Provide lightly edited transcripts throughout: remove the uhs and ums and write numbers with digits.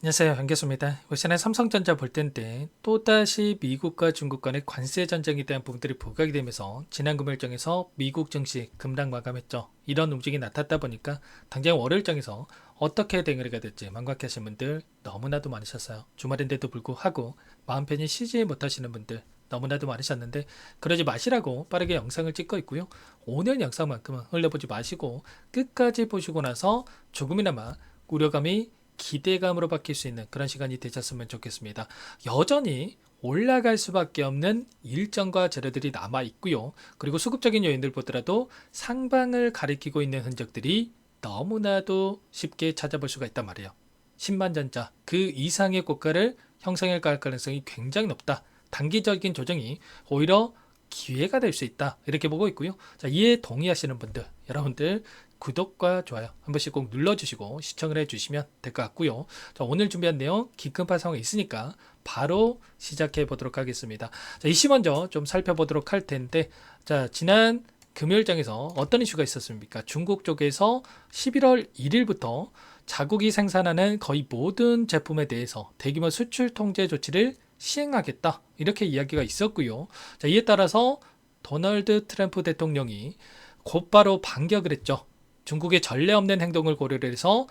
안녕하세요. 반갑습니다. 올 시즌에 삼성전자 볼 텐데 또다시 미국과 중국 간의 관세 전쟁에 대한 부분들이 부각이 되면서 지난 금요일장에서 미국 증시 급락 마감했죠. 이런 움직임이 나타났다 보니까 당장 월요일장에서 어떻게 대응을 해야 될지 망각하신 분들 너무나도 많으셨어요. 주말인데도 불구하고 마음 편히 쉬지 못하시는 분들 너무나도 많으셨는데 그러지 마시라고 빠르게 영상을 찍고 있고요. 오늘 영상만큼은 흘려보지 마시고 끝까지 보시고 나서 조금이나마 우려감이 기대감으로 바뀔 수 있는 그런 시간이 되셨으면 좋겠습니다. 여전히 올라갈 수밖에 없는 일정과 재료들이 남아 있고요. 그리고 수급적인 요인들 보더라도 상방을 가리키고 있는 흔적들이 너무나도 쉽게 찾아볼 수가 있단 말이에요. 10만전자 그 이상의 고가를 형성할 가능성이 굉장히 높다. 단기적인 조정이 오히려 기회가 될 수 있다. 이렇게 보고 있고요. 자, 이에 동의하시는 분들, 여러분들 구독과 좋아요 한 번씩 꼭 눌러주시고 시청을 해주시면 될 것 같고요. 자, 오늘 준비한 내용 기급한 상황이 있으니까 바로 시작해 보도록 하겠습니다. 자, 이슈 먼저 좀 살펴보도록 할 텐데, 자, 지난 금요일장에서 어떤 이슈가 있었습니까? 중국 쪽에서 11월 1일부터 자국이 생산하는 거의 모든 제품에 대해서 대규모 수출 통제 조치를 시행하겠다, 이렇게 이야기가 있었고요. 자, 이에 따라서 도널드 트럼프 대통령이 곧바로 반격을 했죠. 중국의 전례 없는 행동을 고려를 해서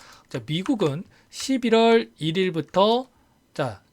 미국은 11월 1일부터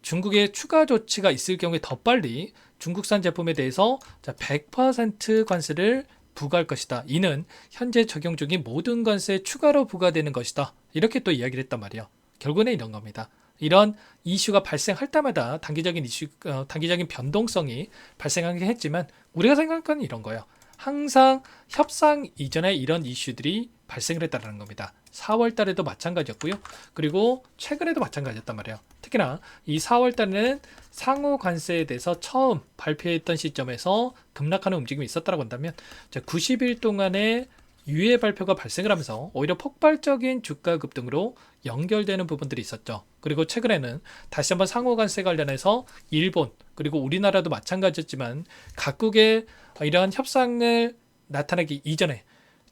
중국의 추가 조치가 있을 경우에 더 빨리 중국산 제품에 대해서 100% 관세를 부과할 것이다. 이는 현재 적용 중인 모든 관세에 추가로 부과되는 것이다. 이렇게 또 이야기를 했단 말이에요. 결국은 이런 겁니다. 이런 이슈가 발생할 때마다 단기적인 변동성이 발생하긴 했지만 우리가 생각하는 건 이런 거예요. 항상 협상 이전에 이런 이슈들이 발생을 했다는 겁니다. 4월 달에도 마찬가지였고요. 그리고 최근에도 마찬가지였단 말이에요. 특히나 이 4월 달에는 상호 관세에 대해서 처음 발표했던 시점에서 급락하는 움직임이 있었다고 한다면 90일 동안의 유예 발표가 발생을 하면서 오히려 폭발적인 주가 급등으로 연결되는 부분들이 있었죠. 그리고 최근에는 다시 한번 상호 관세 관련해서 일본 그리고 우리나라도 마찬가지였지만 각국의 이러한 협상을 나타나기 이전에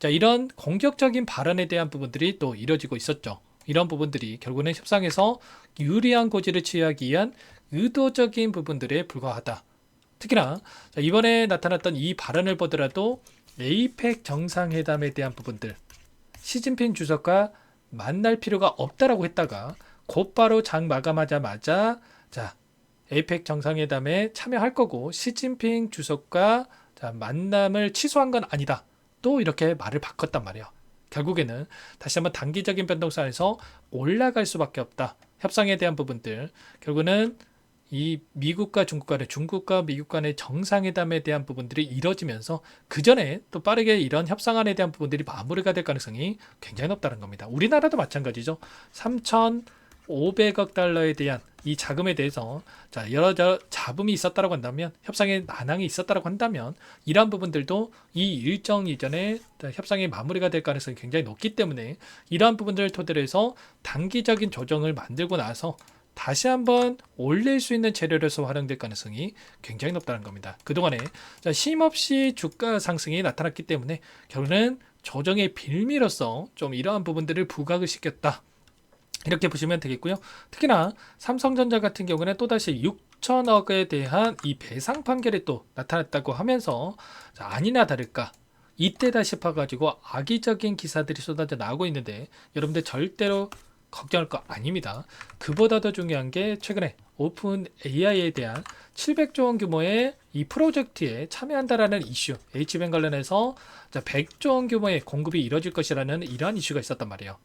이런 공격적인 발언에 대한 부분들이 또 이뤄지고 있었죠. 이런 부분들이 결국은 협상에서 유리한 고지를 취하기 위한 의도적인 부분들에 불과하다. 특히나 이번에 나타났던 이 발언을 보더라도 에이펙 정상회담에 대한 부분들, 시진핑 주석과 만날 필요가 없다라고 했다가 곧바로 장 마감하자마자 에이펙 정상회담에 참여할 거고 시진핑 주석과 만남을 취소한 건 아니다. 또 이렇게 말을 바꿨단 말이에요. 결국에는 다시 한번 단기적인 변동선에서 올라갈 수밖에 없다. 협상에 대한 부분들, 결국은 이 미국과 중국과 미국 간의 정상회담에 대한 부분들이 이뤄지면서 그 전에 또 빠르게 이런 협상안에 대한 부분들이 마무리가 될 가능성이 굉장히 높다는 겁니다. 우리나라도 마찬가지죠. 3,500억 달러에 대한 이 자금에 대해서 여러 잡음이 있었다고 한다면, 협상에 난항이 있었다고 한다면 이러한 부분들도 이 일정 이전에 협상이 마무리가 될 가능성이 굉장히 높기 때문에 이러한 부분들을 토대로 해서 단기적인 조정을 만들고 나서 다시 한번 올릴 수 있는 재료로서 활용될 가능성이 굉장히 높다는 겁니다. 그동안에 쉼없이 주가 상승이 나타났기 때문에 결국은 조정의 빌미로서 좀 이러한 부분들을 부각을 시켰다. 이렇게 보시면 되겠고요. 특히나 삼성전자 같은 경우는 또다시 6천억에 대한 이 배상 판결이 또 나타났다고 하면서 아니나 다를까 이때다 싶어가지고 악의적인 기사들이 쏟아져 나오고 있는데 여러분들 절대로 걱정할 거 아닙니다. 그보다 더 중요한 게 최근에 오픈 AI에 대한 700조 원 규모의 이 프로젝트에 참여한다라는 이슈, H뱅 관련해서 100조 원 규모의 공급이 이뤄질 것이라는 이러한 이슈가 있었단 말이에요.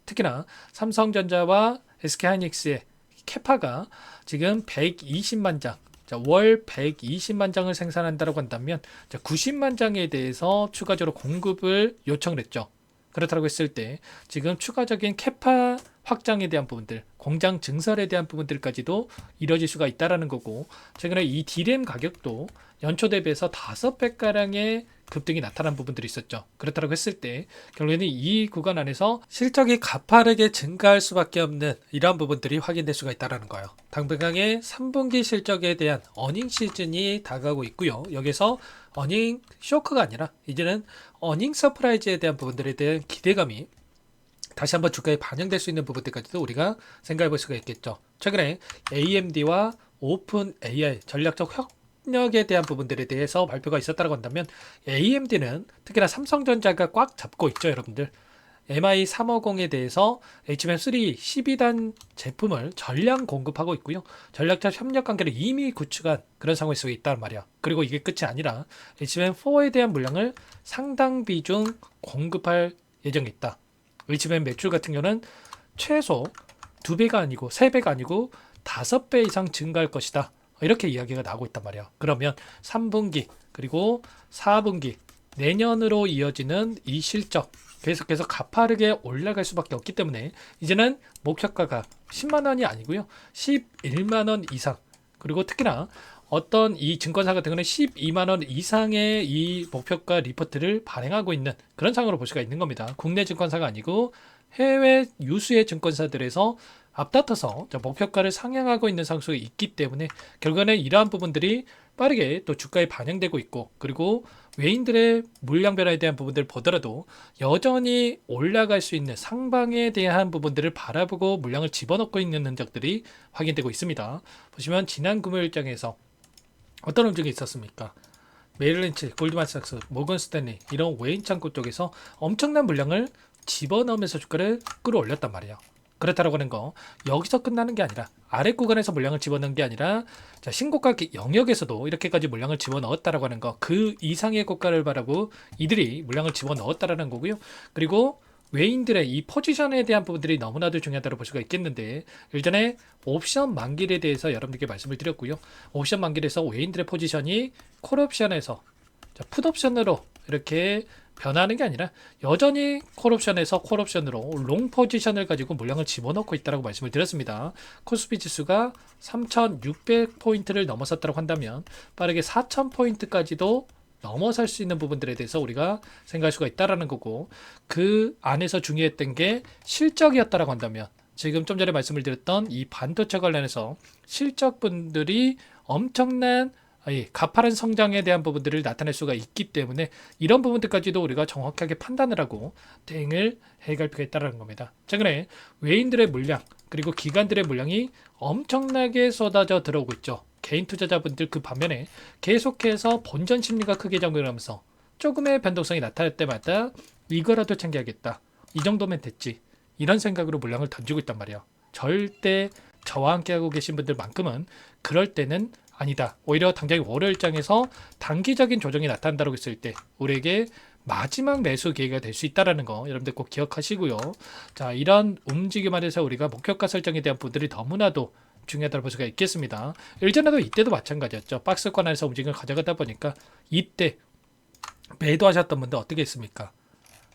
특히나 삼성전자와 SK하이닉스의 캐파가 지금 120만 장, 월 120만 장을 생산한다고 한다면 90만 장에 대해서 추가적으로 공급을 요청을 했죠. 그렇다고 했을 때 지금 추가적인 캐파 확장에 대한 부분들, 공장 증설에 대한 부분들까지도 이뤄질 수가 있다라는 거고, 최근에 이 D램 가격도 연초 대비해서 5배가량의 급등이 나타난 부분들이 있었죠. 그렇다고 했을 때 결국에는 이 구간 안에서 실적이 가파르게 증가할 수밖에 없는 이러한 부분들이 확인될 수가 있다는 거예요. 당분간의 3분기 실적에 대한 어닝 시즌이 다가오고 있고요. 여기서 어닝 쇼크가 아니라 이제는 어닝 서프라이즈에 대한 부분들에 대한 기대감이 다시 한번 주가에 반영될 수 있는 부분들까지도 우리가 생각해 볼 수가 있겠죠. 최근에 AMD와 오픈 AI 전략적 협력에 대한 부분들에 대해서 발표가 있었다고 한다면 AMD는 특히나 삼성전자가 꽉 잡고 있죠, 여러분들. MI350에 대해서 HBM3 12단 제품을 전량 공급하고 있고요. 전략적 협력 관계를 이미 구축한 그런 상황일 수 있단 말이야. 그리고 이게 끝이 아니라 HBM4에 대한 물량을 상당 비중 공급할 예정이 있다. HBM 매출 같은 경우는 최소 2배가 아니고 3배가 아니고 5배 이상 증가할 것이다. 이렇게 이야기가 나오고 있단 말이야. 그러면 3분기 그리고 4분기 내년으로 이어지는 이 실적 계속해서 가파르게 올라갈 수밖에 없기 때문에 이제는 목표가가 10만 원이 아니고요. 11만 원 이상, 그리고 특히나 어떤 이 증권사 같은 경우는 12만 원 이상의 이 목표가 리포트를 발행하고 있는 그런 상황으로 볼 수가 있는 겁니다. 국내 증권사가 아니고 해외 유수의 증권사들에서 앞다퉈서 목표가를 상향하고 있는 상수가 있기 때문에 결국에는 이러한 부분들이 빠르게 또 주가에 반영되고 있고, 그리고 외인들의 물량 변화에 대한 부분들을 보더라도 여전히 올라갈 수 있는 상방에 대한 부분들을 바라보고 물량을 집어넣고 있는 흔적들이 확인되고 있습니다. 보시면 지난 금요일장에서 어떤 움직임이 있었습니까? 메릴린치, 골드만삭스, 모건스탠리 이런 외인 창구 쪽에서 엄청난 물량을 집어넣으면서 주가를 끌어올렸단 말이에요. 그렇다라고 하는 거 여기서 끝나는 게 아니라 아래 구간에서 물량을 집어넣은 게 아니라 신고가 영역에서도 이렇게까지 물량을 집어넣었다라고 하는 거, 그 이상의 고가를 바라고 이들이 물량을 집어넣었다라는 거고요. 그리고 외인들의 이 포지션에 대한 부분들이 너무나도 중요하다고 볼 수가 있겠는데, 일전에 옵션 만기에 대해서 여러분들께 말씀을 드렸고요. 옵션 만기에서 외인들의 포지션이 콜옵션에서 풋옵션으로 이렇게 변하는 게 아니라 여전히 콜옵션에서 콜옵션으로 롱 포지션을 가지고 물량을 집어넣고 있다고 말씀을 드렸습니다. 코스피 지수가 3,600포인트를 넘어섰다고 한다면 빠르게 4,000포인트까지도 넘어설 수 있는 부분들에 대해서 우리가 생각할 수가 있다라는 거고, 그 안에서 중요했던 게 실적이었다라고 한다면 지금 좀 전에 말씀을 드렸던 이 반도체 관련해서 실적분들이 엄청난 가파른 성장에 대한 부분들을 나타낼 수가 있기 때문에 이런 부분들까지도 우리가 정확하게 판단을 하고 대응을 해갈 필요가 있다는 겁니다. 최근에 외인들의 물량 그리고 기관들의 물량이 엄청나게 쏟아져 들어오고 있죠. 개인 투자자분들 그 반면에 계속해서 본전 심리가 크게 작용하면서 조금의 변동성이 나타날 때마다 이거라도 챙겨야겠다, 이 정도면 됐지, 이런 생각으로 물량을 던지고 있단 말이에요. 절대 저와 함께 하고 계신 분들만큼은 그럴 때는 아니다. 오히려 당장 월요일장에서 단기적인 조정이 나타난다고 했을 때 우리에게 마지막 매수 기회가 될 수 있다는 거 여러분들 꼭 기억하시고요. 자, 이런 움직임 안에서 우리가 목표가 설정에 대한 부분들이 너무나도 중요하다고 볼 수가 있겠습니다. 일전에도 이때도 마찬가지였죠. 박스권 안에서 움직임을 가져가다 보니까 이때 매도하셨던 분들 어떻게 했습니까?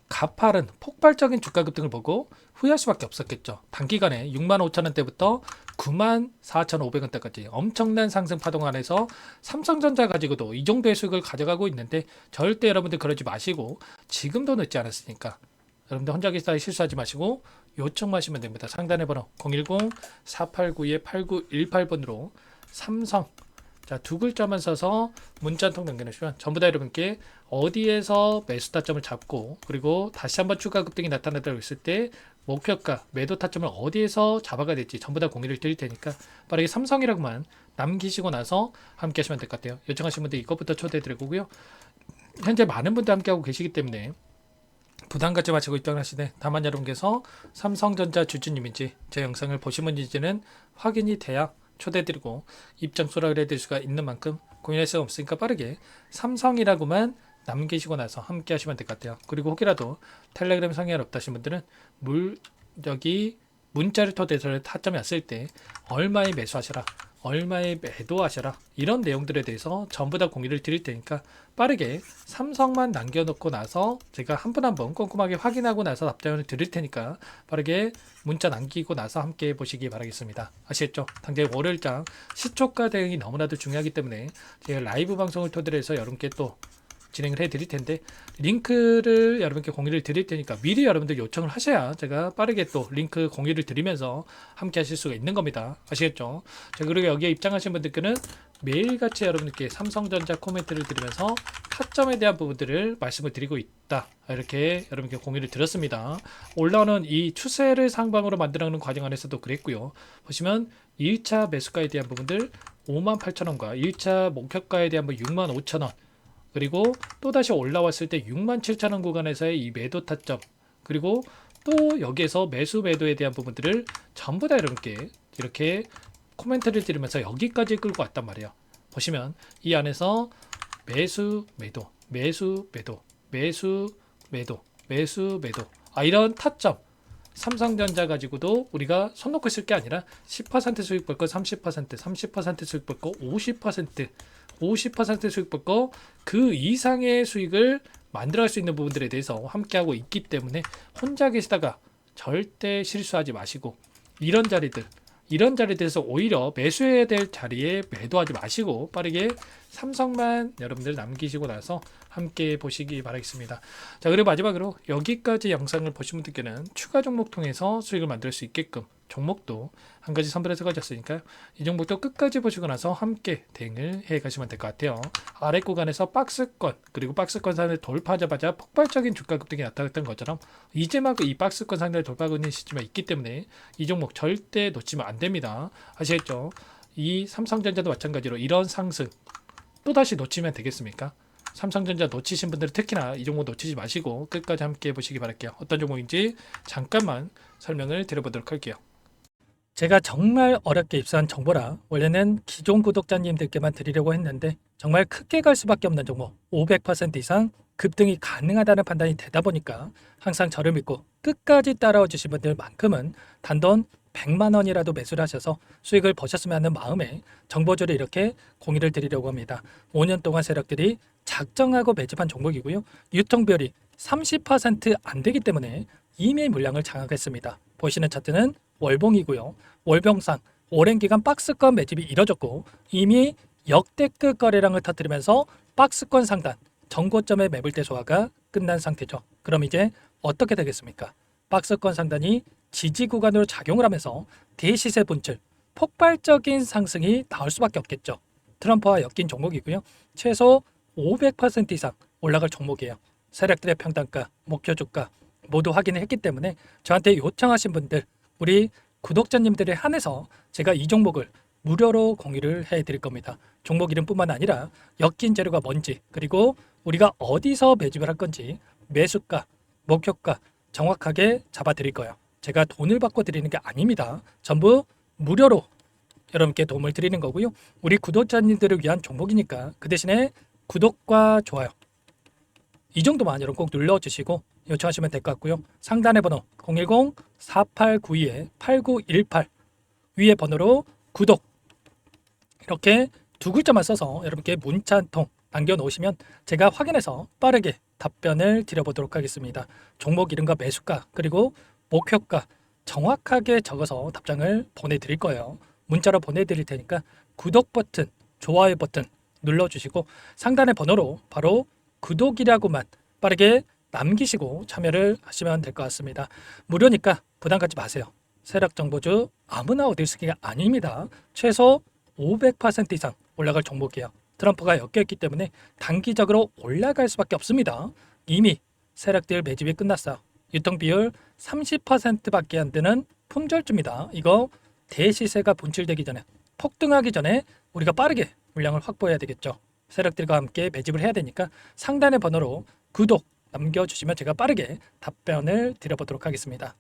가파른 폭발적인 주가 급등을 보고 후회할 수밖에 없었겠죠. 단기간에 65,000원대부터 94,500원대까지 엄청난 상승 파동 안에서 삼성전자 가지고도 이 정도의 수익을 가져가고 있는데 절대 여러분들 그러지 마시고, 지금도 늦지 않았으니까 여러분들 혼자 계시다가 실수하지 마시고 요청하시면 됩니다. 상단의 번호 010-4892-8918번으로 삼성 두 글자만 써서 문자 한 통 남겨주시면 전부 다 여러분께 어디에서 매수 타점을 잡고, 그리고 다시 한번 추가 급등이 나타나다고 했을 때 목표가 매도 타점을 어디에서 잡아가야 될지 전부 다 공유를 드릴 테니까 빠르게 삼성이라고만 남기시고 나서 함께 하시면 될 것 같아요. 요청하신 분들 이것부터 초대해 드리고요. 현재 많은 분들 함께 하고 계시기 때문에 부담 갖지 마시고 입장을 하시되, 다만 여러분께서 삼성전자 주주님인지 제 영상을 보신 분인지는 확인이 돼야 초대해드리고 입장 수락을 해드릴 수가 있는 만큼 고민할 수가 없으니까 빠르게 삼성이라고만 남기시고 나서 함께 하시면 될 것 같아요. 그리고 혹이라도 텔레그램 상의가 없다신 분들은 문자를 토대해서 타점이 왔을 때 얼마에 매수하셔라, 얼마에 매도하셔라, 이런 내용들에 대해서 전부 다 공유를 드릴 테니까 빠르게 삼성만 남겨놓고 나서 제가 한 분 한 분 꼼꼼하게 확인하고 나서 답장을 드릴 테니까 빠르게 문자 남기고 나서 함께 보시기 바라겠습니다. 아시겠죠? 당장 월요일장 시초가 대응이 너무나도 중요하기 때문에 제가 라이브 방송을 토대로 해서 여러분께 또 진행을 해 드릴 텐데 링크를 여러분께 공유를 드릴 테니까 미리 여러분들 요청을 하셔야 제가 빠르게 또 링크 공유를 드리면서 함께 하실 수가 있는 겁니다. 아시겠죠? 자, 그리고 여기에 입장하신 분들께는 매일같이 여러분들께 삼성전자 코멘트를 드리면서 타점에 대한 부분들을 말씀을 드리고 있다, 이렇게 여러분께 공유를 드렸습니다. 올라오는 이 추세를 상방으로 만들어가는 과정 안에서도 그랬고요. 보시면 1차 매수가에 대한 부분들 58,000원과 1차 목표가에 대한 65,000원, 그리고 또다시 올라왔을 때 67,000원 구간에서의 이 매도 타점, 그리고 또 여기에서 매수 매도에 대한 부분들을 전부 다 여러분께 이렇게 코멘트를 드리면서 여기까지 끌고 왔단 말이에요. 보시면 이 안에서 매수 매도, 매수 매도, 매수 매도, 매수 매도, 이런 타점 삼성전자 가지고도 우리가 손 놓고 있을 게 아니라 10% 수익 볼 거 30%, 30% 수익 볼 거 50%, 50% 수익 볼 거 그 이상의 수익을 만들어갈 수 있는 부분들에 대해서 함께하고 있기 때문에 혼자 계시다가 절대 실수하지 마시고 이런 자리들에서 오히려 매수해야 될 자리에 매도하지 마시고 빠르게 삼성만 여러분들 남기시고 나서 함께 보시기 바라겠습니다. 자, 그리고 마지막으로 여기까지 영상을 보신 분들께는 추가 종목 통해서 수익을 만들 수 있게끔 종목도 한 가지 선별해서 가졌으니까요. 이 종목도 끝까지 보시고 나서 함께 대응을 해 가시면 될 것 같아요. 아래 구간에서 박스권, 그리고 박스권 상을 돌파하자마자 폭발적인 주가 급등이 나타났던 것처럼 이제 막 이 박스권 상을 돌파하고 있는 시점이 있기 때문에 이 종목 절대 놓치면 안 됩니다. 아시겠죠? 이 삼성전자도 마찬가지로 이런 상승 또다시 놓치면 되겠습니까? 삼성전자 놓치신 분들은 특히나 이 종목 놓치지 마시고 끝까지 함께 보시기 바랄게요. 어떤 종목인지 잠깐만 설명을 드려보도록 할게요. 제가 정말 어렵게 입수한 정보라 원래는 기존 구독자님들께만 드리려고 했는데 정말 크게 갈 수밖에 없는 종목 500% 이상 급등이 가능하다는 판단이 되다 보니까 항상 저를 믿고 끝까지 따라와 주신 분들만큼은 단돈 100만 원이라도 매수를 하셔서 수익을 보셨으면 하는 마음에 정보주를 이렇게 공유를 드리려고 합니다. 5년 동안 세력들이 작정하고 매집한 종목이고요. 유통비율이 30% 안 되기 때문에 이미 물량을 장악했습니다. 보시는 차트는 월봉이고요. 월봉상 오랜 기간 박스권 매집이 이뤄졌고 이미 역대급 거래량을 터뜨리면서 박스권 상단 전고점의 매물대 소화가 끝난 상태죠. 그럼 이제 어떻게 되겠습니까? 박스권 상단이 지지 구간으로 작용을 하면서 대시세 분출, 폭발적인 상승이 나올 수밖에 없겠죠. 트럼프와 엮인 종목이고요. 최소 500% 이상 올라갈 종목이에요. 세력들의 평단가, 목표 주가 모두 확인을 했기 때문에 저한테 요청하신 분들, 우리 구독자님들에 한해서 제가 이 종목을 무료로 공유를 해드릴 겁니다. 종목 이름뿐만 아니라 엮인 재료가 뭔지, 그리고 우리가 어디서 매집을 할 건지 매수가, 목표가 정확하게 잡아드릴 거예요. 제가 돈을 받고 드리는 게 아닙니다. 전부 무료로 여러분께 도움을 드리는 거고요. 우리 구독자님들을 위한 종목이니까 그 대신에 구독과 좋아요 이 정도만 여러분 꼭 눌러주시고 요청하시면 될 것 같고요. 상단의 번호 010-4892-8918 위에 번호로 구독 이렇게 두 글자만 써서 여러분께 문자 한 통 남겨놓으시면 제가 확인해서 빠르게 답변을 드려보도록 하겠습니다. 종목 이름과 매수가 그리고 목표가 정확하게 적어서 답장을 보내드릴 거예요. 문자로 보내드릴 테니까 구독 버튼, 좋아요 버튼 눌러주시고 상단의 번호로 바로 구독이라고만 빠르게 남기시고 참여를 하시면 될 것 같습니다. 무료니까 부담 갖지 마세요. 세력정보주 아무나 얻을 수 있는 게 아닙니다. 최소 500% 이상 올라갈 종목이에요. 트럼프가 엮여있기 때문에 단기적으로 올라갈 수밖에 없습니다. 이미 세력들 매집이 끝났어요. 유통비율 30%밖에 안 되는 품절주입니다. 이거 대시세가 분출되기 전에 폭등하기 전에 우리가 빠르게 물량을 확보해야 되겠죠. 세력들과 함께 매집을 해야 되니까 상단의 번호로 구독 남겨주시면 제가 빠르게 답변을 드려보도록 하겠습니다.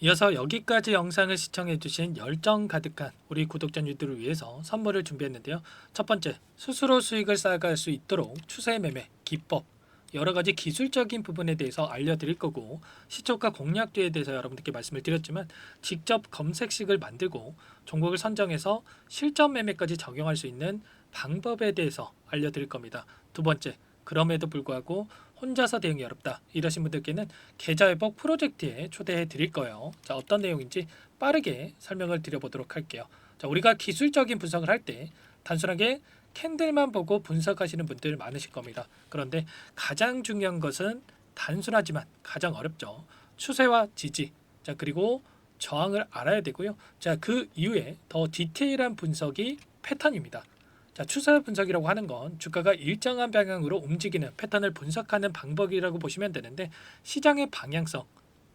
이어서 여기까지 영상을 시청해주신 열정 가득한 우리 구독자님들을 위해서 선물을 준비했는데요. 첫 번째, 스스로 수익을 쌓아갈 수 있도록 추세 매매 기법 여러가지 기술적인 부분에 대해서 알려드릴 거고 시초가 공략도에 대해서 여러분들께 말씀을 드렸지만 직접 검색식을 만들고 종목을 선정해서 실전 매매까지 적용할 수 있는 방법에 대해서 알려드릴 겁니다. 두 번째, 그럼에도 불구하고 혼자서 대응이 어렵다 이러신 분들께는 계좌회복 프로젝트에 초대해 드릴 거예요. 자, 어떤 내용인지 빠르게 설명을 드려보도록 할게요. 자, 우리가 기술적인 분석을 할 때 단순하게 캔들만 보고 분석하시는 분들 많으실 겁니다. 그런데 가장 중요한 것은 단순하지만 가장 어렵죠. 추세와 지지, 자 그리고 저항을 알아야 되고요. 자 그 이후에 더 디테일한 분석이 패턴입니다. 자 추세 분석이라고 하는 건 주가가 일정한 방향으로 움직이는 패턴을 분석하는 방법이라고 보시면 되는데, 시장의 방향성,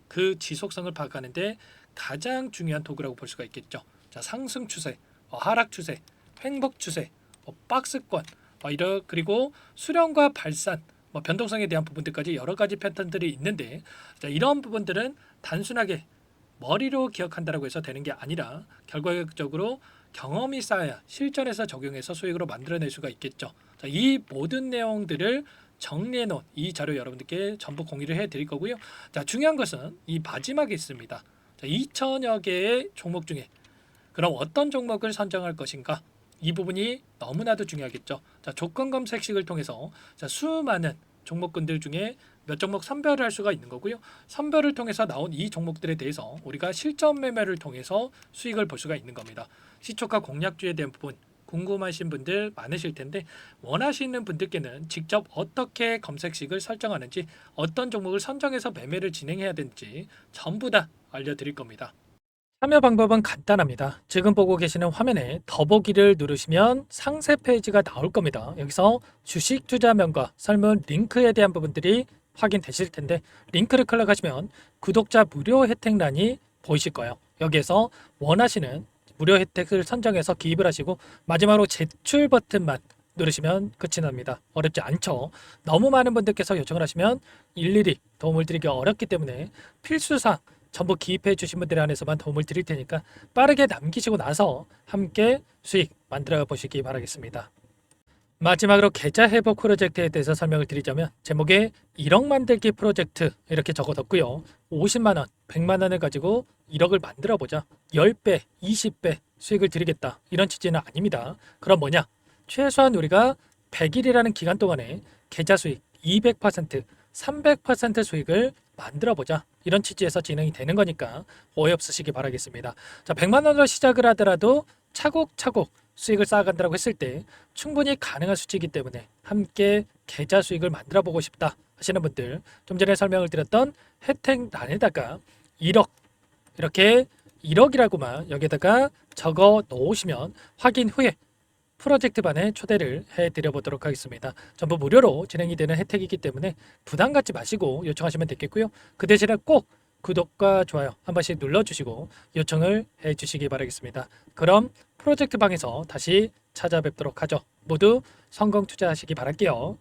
그 지속성을 파악하는데 가장 중요한 도구라고 볼 수가 있겠죠. 자 상승 추세, 하락 추세, 횡복 추세, 박스권, 그리고 수렴과 발산, 변동성에 대한 부분들까지 여러 가지 패턴들이 있는데, 자, 이런 부분들은 단순하게 머리로 기억한다고 해서 되는 게 아니라 결과적으로 경험이 쌓아야 실전에서 적용해서 수익으로 만들어낼 수가 있겠죠. 자, 이 모든 내용들을 정리해 놓은 이 자료 여러분들께 전부 공유를 해 드릴 거고요. 자, 중요한 것은 이 마지막에 있습니다. 자, 2천여 개의 종목 중에 그럼 어떤 종목을 선정할 것인가? 이 부분이 너무나도 중요하겠죠. 자, 조건 검색식을 통해서 자, 수많은 종목군들 중에 몇 종목 선별을 할 수가 있는 거고요. 선별을 통해서 나온 이 종목들에 대해서 우리가 실전 매매를 통해서 수익을 볼 수가 있는 겁니다. 시초가 공략주에 대한 부분 궁금하신 분들 많으실 텐데, 원하시는 분들께는 직접 어떻게 검색식을 설정하는지, 어떤 종목을 선정해서 매매를 진행해야 되는지 전부 다 알려드릴 겁니다. 참여 방법은 간단합니다. 지금 보고 계시는 화면에 더보기를 누르시면 상세 페이지가 나올 겁니다. 여기서 주식 투자명과 설문 링크에 대한 부분들이 확인되실 텐데, 링크를 클릭하시면 구독자 무료 혜택란이 보이실 거예요. 여기에서 원하시는 무료 혜택을 선정해서 기입을 하시고 마지막으로 제출 버튼만 누르시면 끝이 납니다. 어렵지 않죠? 너무 많은 분들께서 요청을 하시면 일일이 도움을 드리기 어렵기 때문에 필수사항 전부 기입해 주신 분들에 한해서만 도움을 드릴 테니까 빠르게 남기시고 나서 함께 수익 만들어 보시기 바라겠습니다. 마지막으로 계좌 회복 프로젝트에 대해서 설명을 드리자면, 제목에 1억 만들기 프로젝트 이렇게 적어뒀고요. 50만원, 100만원을 가지고 1억을 만들어 보자, 10배, 20배 수익을 드리겠다, 이런 취지는 아닙니다. 그럼 뭐냐? 최소한 우리가 100일이라는 기간 동안에 계좌 수익 200%, 300% 수익을 만들어 보자, 이런 취지에서 진행이 되는 거니까 오해 없으시기 바라겠습니다. 자, 100만 원으로 시작을 하더라도 차곡차곡 수익을 쌓아간다고 했을 때 충분히 가능한 수치이기 때문에 함께 계좌 수익을 만들어 보고 싶다 하시는 분들, 좀 전에 설명을 드렸던 혜택란에다가 1억, 이렇게 1억이라고만 여기다가 적어 놓으시면 확인 후에 프로젝트 반에 초대를 해드려 보도록 하겠습니다. 전부 무료로 진행이 되는 혜택이기 때문에 부담 갖지 마시고 요청하시면 되겠고요. 그 대신에 꼭 구독과 좋아요 한 번씩 눌러주시고 요청을 해주시기 바라겠습니다. 그럼 프로젝트 방에서 다시 찾아뵙도록 하죠. 모두 성공 투자하시기 바랄게요.